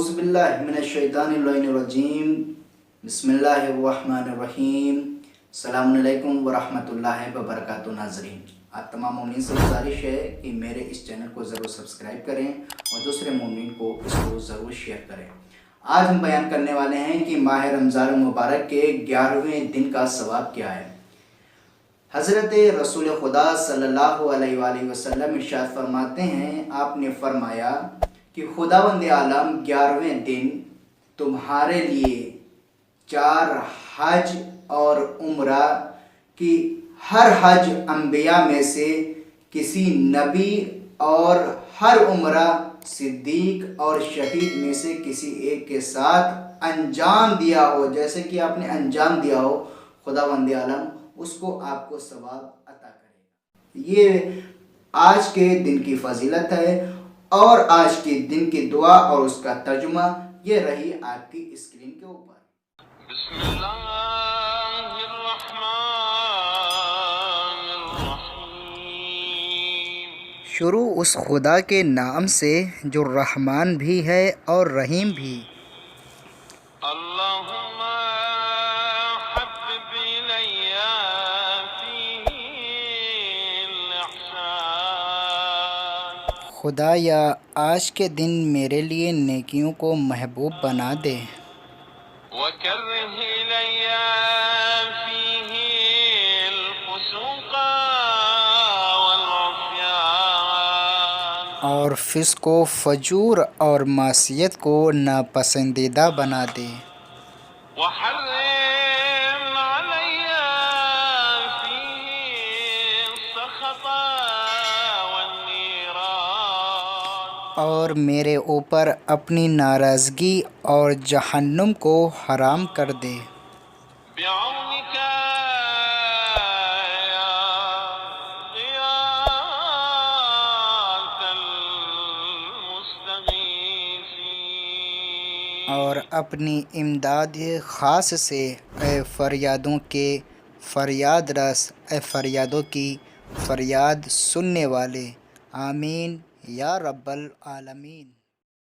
اعوذ باللہ من الشیطان الرجیم بسم اللہ الرحمن الرحیم۔ السلام علیکم ورحمۃ اللہ وبرکاتہ۔ ناظرین، آپ تمام مومنین سے گزارش ہے کہ میرے اس چینل کو ضرور سبسکرائب کریں اور دوسرے مومنین کو اس کو ضرور شیئر کریں۔ آج ہم بیان کرنے والے ہیں کہ ماہ رمضان المبارک کے 11ویں دن کا ثواب کیا ہے۔ حضرت رسول خدا صلی اللہ علیہ وآلہ وسلم ارشاد فرماتے ہیں، آپ نے فرمایا کہ خداوند عالم 11ویں دن تمہارے لیے 4 حج اور عمرہ کی ہر حج انبیاء میں سے کسی نبی اور ہر عمرہ صدیق اور شہید میں سے کسی ایک کے ساتھ انجام دیا ہو، جیسے کہ آپ نے انجام دیا ہو، خداوند عالم اس کو آپ کو ثواب عطا کرے گا۔ یہ آج کے دن کی فضیلت ہے اور آج کے دن کی دعا اور اس کا ترجمہ یہ رہی آپ کی اسکرین کے اوپر۔ بسم اللہ الرحمن الرحیم۔ شروع اس خدا کے نام سے جو رحمان بھی ہے اور رحیم بھی۔ اللہم حبب الی فیہ الاحسان۔ خدایا آج کے دن میرے لیے نیکیوں کو محبوب بنا دے۔ وکرہ الی فیہ الفسوق والعصیان۔ اور فسق و فجور اور معصیت کو ناپسندیدہ بنا دے۔ وحرم علی فیہ السخط والنیران۔ اور میرے اوپر اپنی ناراضگی اور جہنم کو حرام کر دے۔ بعونک یا غیاث المستغیثین۔ اور اپنی امداد خاص سے اے فریادوں کے فریاد رس، اے فریادوں کی فریاد سننے والے، آمین یا رب العالمین۔